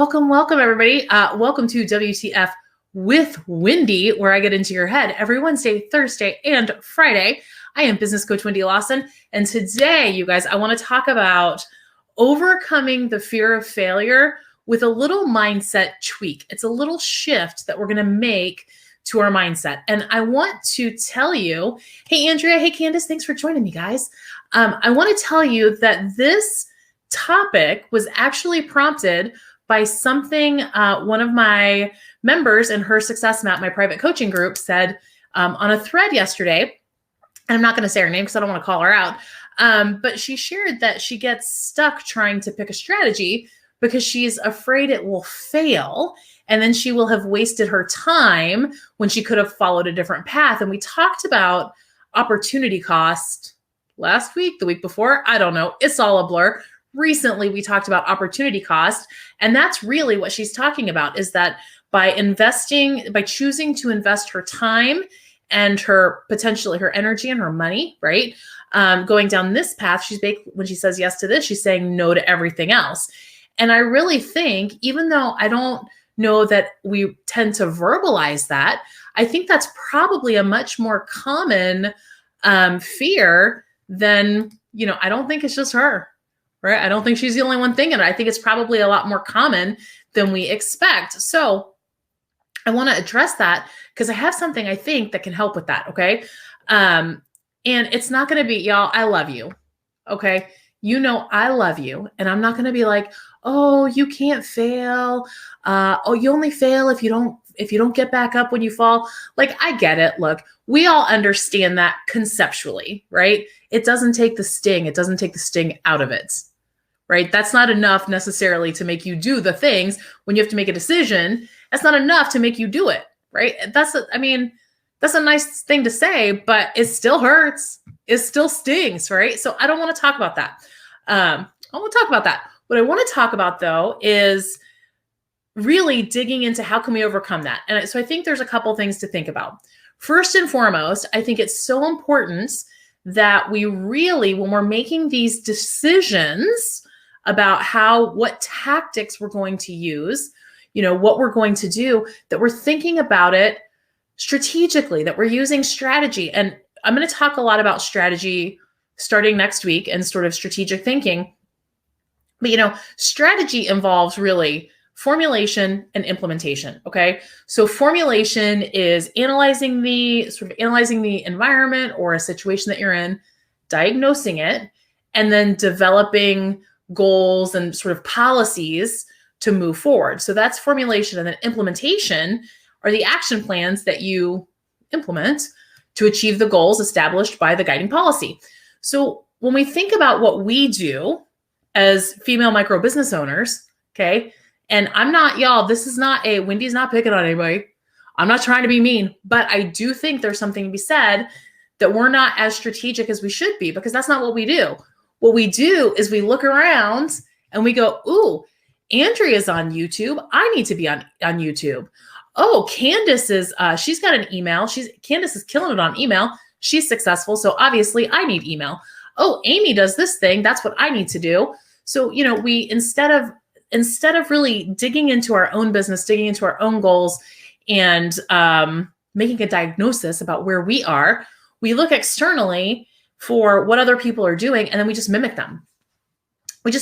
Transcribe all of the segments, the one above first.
Welcome, everybody. Welcome to WTF with Wendy, where I get into your head every Wednesday, Thursday, and Friday. I am business coach Wendy Lawson, and today, you guys, I want to talk about overcoming the fear of failure with a little mindset tweak. It's a little shift that we're going to make to our mindset. And I want to tell you, hey, Andrea, hey, Candace, thanks for joining me, guys. I want to tell you that this topic was actually prompted by something one of my members in her success map, my private coaching group, said on a thread yesterday. And I'm not going to say her name because I don't want to call her out. But she shared that she gets stuck trying to pick a strategy because she's afraid it will fail. And then she will have wasted her time when she could have followed a different path. And we talked about opportunity cost last week, the week before. I don't know. It's all a blur. Recently, we talked about opportunity cost. And that's really what she's talking about, is that by choosing to invest her time and potentially her energy and her money, right? Going down this path, when she says yes to this, she's saying no to everything else. And I really think, even though I don't know that we tend to verbalize that, I think that's probably a much more common fear than, I don't think it's just her. Right? I don't think she's the only one thinking it. I think it's probably a lot more common than we expect. So I want to address that because I have something I think that can help with that. Okay. And it's not going to be, y'all, I love you. Okay. I love you. And I'm not going to be like, oh, you can't fail. Oh, you only fail if you don't get back up when you fall. Like, I get it. Look, we all understand that conceptually, right? It doesn't take the sting. It doesn't take the sting out of it, right? That's not enough necessarily to make you do the things when you have to make a decision. That's not enough to make you do it, right? That's a nice thing to say, but it still hurts. It still stings, right? So I don't want to talk about that. I won't talk about that. What I want to talk about, though, is really digging into how can we overcome that. And so I think there's a couple things to think about. First and foremost, I think it's so important that we really, when we're making these decisions about what tactics we're going to use, what we're going to do, that we're thinking about it strategically, that we're using strategy. And I'm going to talk a lot about strategy starting next week and sort of strategic thinking. But, strategy involves really formulation and implementation. Okay. So formulation is analyzing the environment or a situation that you're in, diagnosing it, and then developing goals and sort of policies to move forward. So that's formulation. And then implementation are the action plans that you implement to achieve the goals established by the guiding policy. So when we think about what we do as female micro business owners, okay, and I'm not, y'all, Wendy's not picking on anybody. I'm not trying to be mean, but I do think there's something to be said that we're not as strategic as we should be, because that's not what we do. What we do is we look around and we go, ooh, Andrea's on YouTube. I need to be on YouTube. Oh, Candace she's got an email. Candace is killing it on email. She's successful. So obviously I need email. Oh, Amy does this thing. That's what I need to do. So, we, instead of really digging into our own business, digging into our own goals and making a diagnosis about where we are, we look externally for what other people are doing, and then we just mimic them. And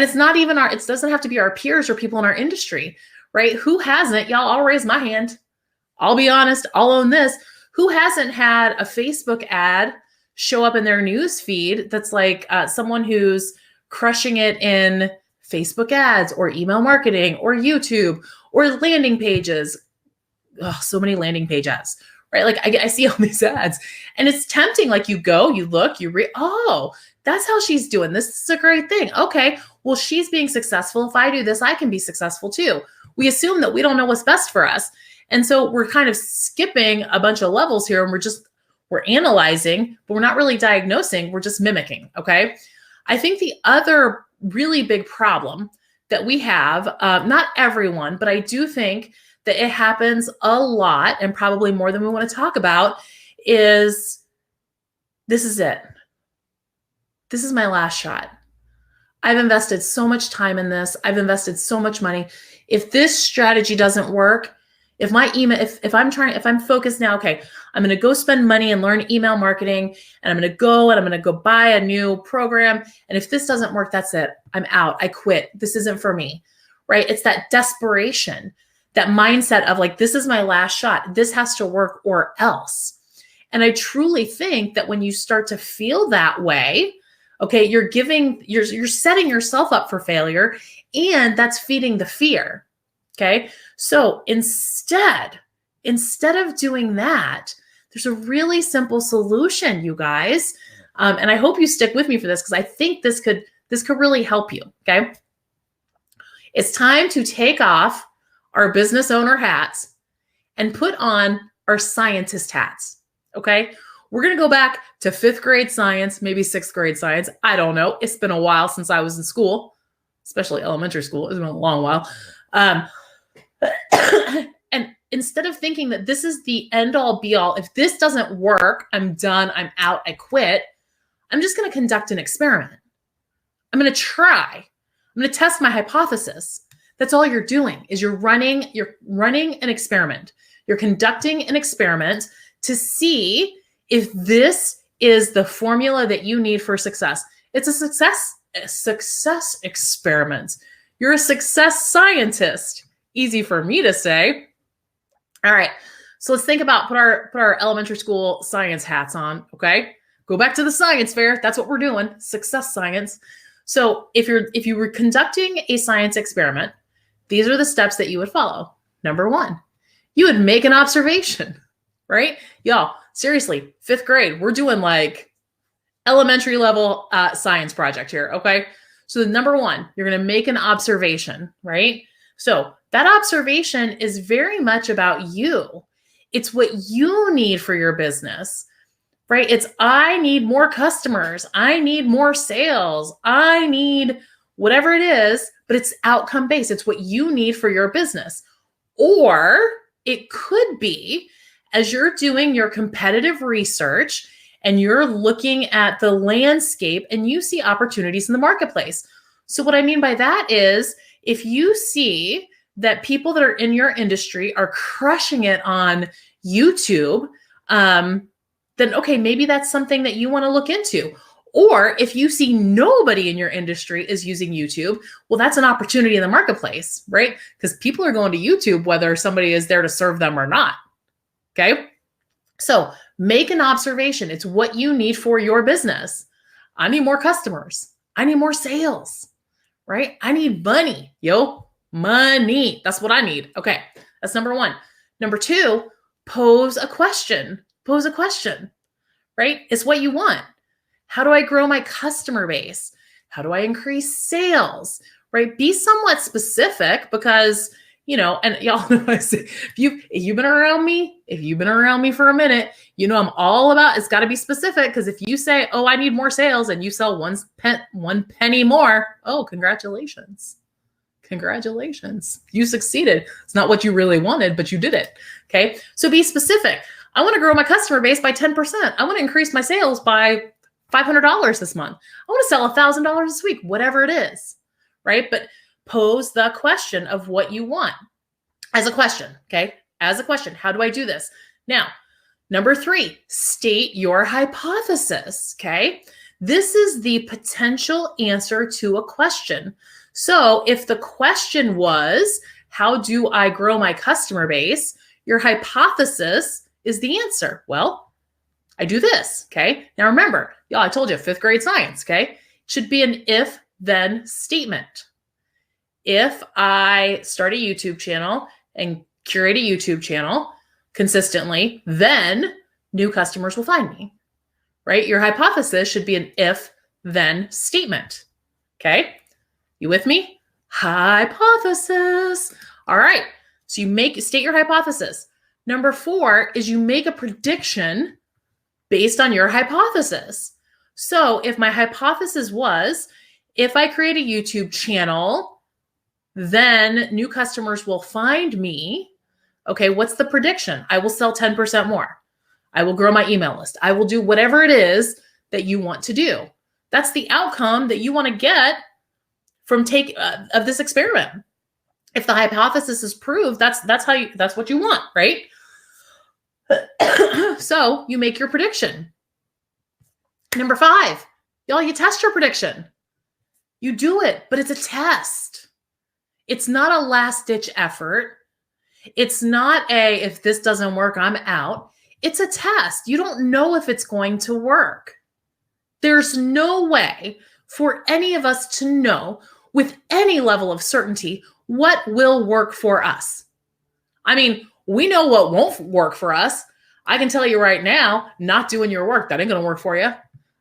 it's not even it doesn't have to be our peers or people in our industry, right? Who hasn't, y'all, I'll raise my hand. I'll be honest, I'll own this. Who hasn't had a Facebook ad show up in their news feed that's like someone who's crushing it in Facebook ads or email marketing or YouTube or landing pages? Oh, so many landing page ads, right? Like I see all these ads and it's tempting. Like you go, you look, you read, oh, that's how she's doing. This is a great thing. Okay, well, she's being successful. If I do this, I can be successful too. We assume that we don't know what's best for us. And so we're kind of skipping a bunch of levels here, and we're analyzing, but we're not really diagnosing. We're just mimicking. Okay. I think the other really big problem that we have, not everyone, but I do think that it happens a lot, and probably more than we want to talk about, is this is it. This is my last shot. I've invested so much time in this. I've invested so much money. If this strategy doesn't work, if my email, if I'm focused now, okay, I'm going to go spend money and learn email marketing, and I'm going to go buy a new program. And if this doesn't work, that's it. I'm out. I quit. This isn't for me, right? It's that desperation, that mindset of like, this is my last shot. This has to work or else. And I truly think that when you start to feel that way, okay, you're setting yourself up for failure, and that's feeding the fear. Okay. So instead of doing that, there's a really simple solution, you guys. And I hope you stick with me for this, because I think this could really help you. Okay. It's time to take off our business owner hats and put on our scientist hats. Okay. We're going to go back to 5th grade science, maybe 6th grade science. I don't know. It's been a while since I was in school, especially elementary school. It's been a long while. And instead of thinking that this is the end all be all, if this doesn't work, I'm done, I'm out, I quit, I'm just going to conduct an experiment. I'm going to try. I'm going to test my hypothesis. That's all you're doing, is you're running an experiment. You're conducting an experiment to see if this is the formula that you need for success. It's a success experiment. You're a success scientist. Easy for me to say. All right. So let's think about put our elementary school science hats on. Okay. Go back to the science fair. That's what we're doing. Success science. So if you were conducting a science experiment, these are the steps that you would follow. Number 1, you would make an observation, right? Y'all, seriously, 5th grade, we're doing like elementary level science project here. Okay. So number 1, you're going to make an observation, right? So that observation is very much about you. It's what you need for your business, right? It's, I need more customers. I need more sales. I need whatever it is, but it's outcome based. It's what you need for your business. Or it could be, as you're doing your competitive research and you're looking at the landscape and you see opportunities in the marketplace. So what I mean by that is, if you see that people that are in your industry are crushing it on YouTube, then okay, maybe that's something that you want to look into. Or if you see nobody in your industry is using YouTube, well, that's an opportunity in the marketplace, right? Because people are going to YouTube whether somebody is there to serve them or not. Okay. So make an observation. It's what you need for your business. I need more customers. I need more sales, right? I need money, money. That's what I need. Okay. That's number 1. Number 2, pose a question. Pose a question, right? It's what you want. How do I grow my customer base? How do I increase sales, right? Be somewhat specific, because, and y'all know, if you've been around me for a minute, I'm all about, it's got to be specific. Because if you say, oh, I need more sales, and you sell one penny more, oh, congratulations. Congratulations. You succeeded. It's not what you really wanted, but you did it. Okay. So be specific. I want to grow my customer base by 10%. I want to increase my sales by $500 this month. I want to sell $1,000 this week, whatever it is, right? But pose the question of what you want as a question, okay? As a question, how do I do this? Now, number 3, state your hypothesis, okay? This is the potential answer to a question. So if the question was, how do I grow my customer base? Your hypothesis is the answer. Well, I do this, okay? Now remember, y'all, I told you 5th grade science, okay? It should be an if-then statement. If I start a YouTube channel and curate a YouTube channel consistently, then new customers will find me, right? Your hypothesis should be an if-then statement, okay? You with me? Hypothesis. All right, so state your hypothesis. Number 4 is you make a prediction based on your hypothesis. So if my hypothesis was, if I create a YouTube channel, then new customers will find me. Okay, what's the prediction? I will sell 10% more. I will grow my email list. I will do whatever it is that you want to do. That's the outcome that you want to get from of this experiment. If the hypothesis is proved, that's what you want, right? So you make your prediction. Number 5, y'all, you test your prediction. You do it, but it's a test. It's not a last-ditch effort. It's not if this doesn't work, I'm out. It's a test. You don't know if it's going to work. There's no way for any of us to know with any level of certainty what will work for us. I mean, we know what won't work for us. I can tell you right now, not doing your work, that ain't going to work for you.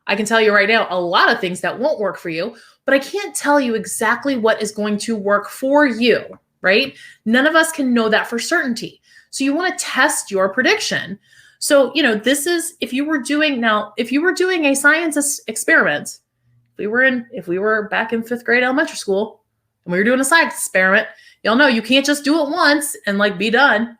I can tell you right now, a lot of things that won't work for you, but I can't tell you exactly what is going to work for you, right? None of us can know that for certainty. So you want to test your prediction. So, this is, if you were doing a science experiment, if we were back in 5th grade elementary school and we were doing a science experiment, y'all know you can't just do it once and be done.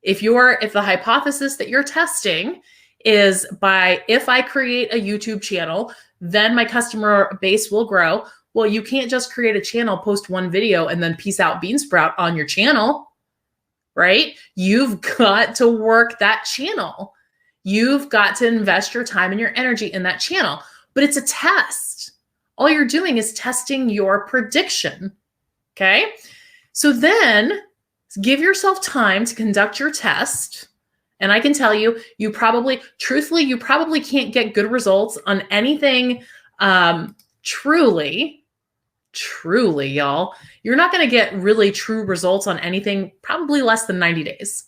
If the hypothesis that you're testing is if I create a YouTube channel, then my customer base will grow. Well, you can't just create a channel, post one video, and then peace out bean sprout on your channel, right? You've got to work that channel. You've got to invest your time and your energy in that channel, but it's a test. All you're doing is testing your prediction, okay? So then give yourself time to conduct your test. And I can tell you, you probably can't get good results on anything. Truly, y'all, you're not going to get really true results on anything probably less than 90 days,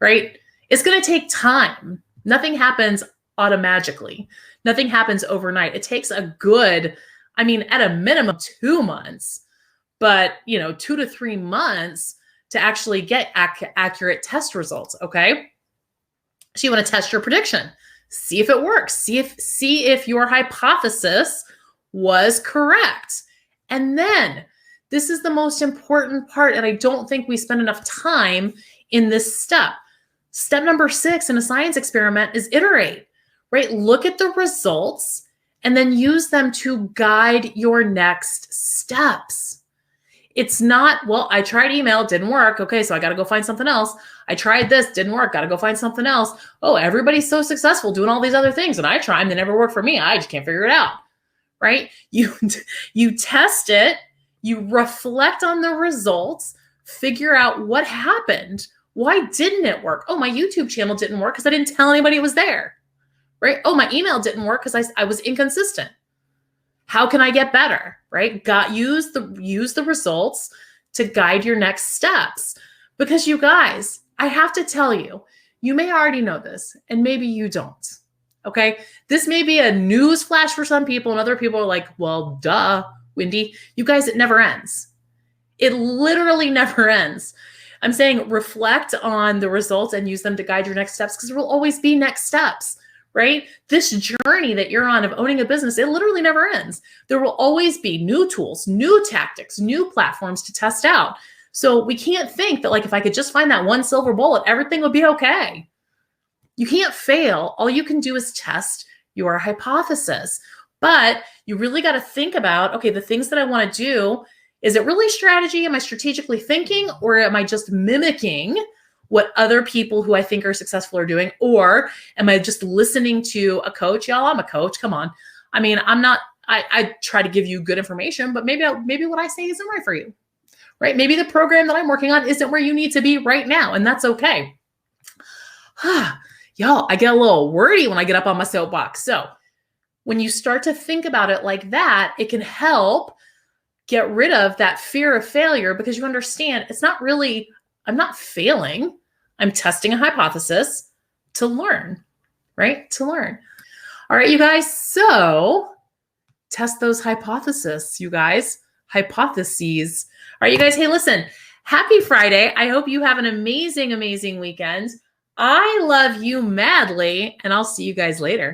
right? It's going to take time. Nothing happens automatically. Nothing happens overnight. It takes at a minimum 2 months, but 2 to 3 months to actually get accurate test results, okay? So you want to test your prediction. See if it works. See if your hypothesis was correct. And then this is the most important part, and I don't think we spend enough time in this step. Step number 6 in a science experiment is iterate, right? Look at the results and then use them to guide your next steps. It's not, well, I tried email, didn't work. Okay, so I got to go find something else. I tried this, didn't work. Got to go find something else. Oh, everybody's so successful doing all these other things, and I tried, and they never work for me. I just can't figure it out, right? You test it, you reflect on the results, figure out what happened. Why didn't it work? Oh, my YouTube channel didn't work because I didn't tell anybody it was there, right? Oh, my email didn't work because I was inconsistent. How can I get better, right? Use the results to guide your next steps. Because you guys, I have to tell you, you may already know this, and maybe you don't, okay? This may be a news flash for some people, and other people are like, well, duh, Wendy. You guys, it never ends. It literally never ends. I'm saying reflect on the results and use them to guide your next steps, because there will always be next steps. Right? This journey that you're on of owning a business, it literally never ends. There will always be new tools, new tactics, new platforms to test out. So we can't think that if I could just find that one silver bullet, everything would be okay. You can't fail. All you can do is test your hypothesis. But you really got to think about, okay, the things that I want to do, is it really strategy? Am I strategically thinking, or am I just mimicking what other people who I think are successful are doing? Or am I just listening to a coach? Y'all, I'm a coach. Come on. I mean, I try to give you good information, but maybe what I say isn't right for you, right? Maybe the program that I'm working on isn't where you need to be right now, and that's okay. Y'all, I get a little wordy when I get up on my soapbox. So when you start to think about it like that, it can help get rid of that fear of failure, because you understand I'm not failing. I'm testing a hypothesis to learn, right? To learn. All right, you guys. So test those hypotheses, you guys. Hypotheses. All right, you guys. Hey, listen, happy Friday. I hope you have an amazing, amazing weekend. I love you madly, and I'll see you guys later.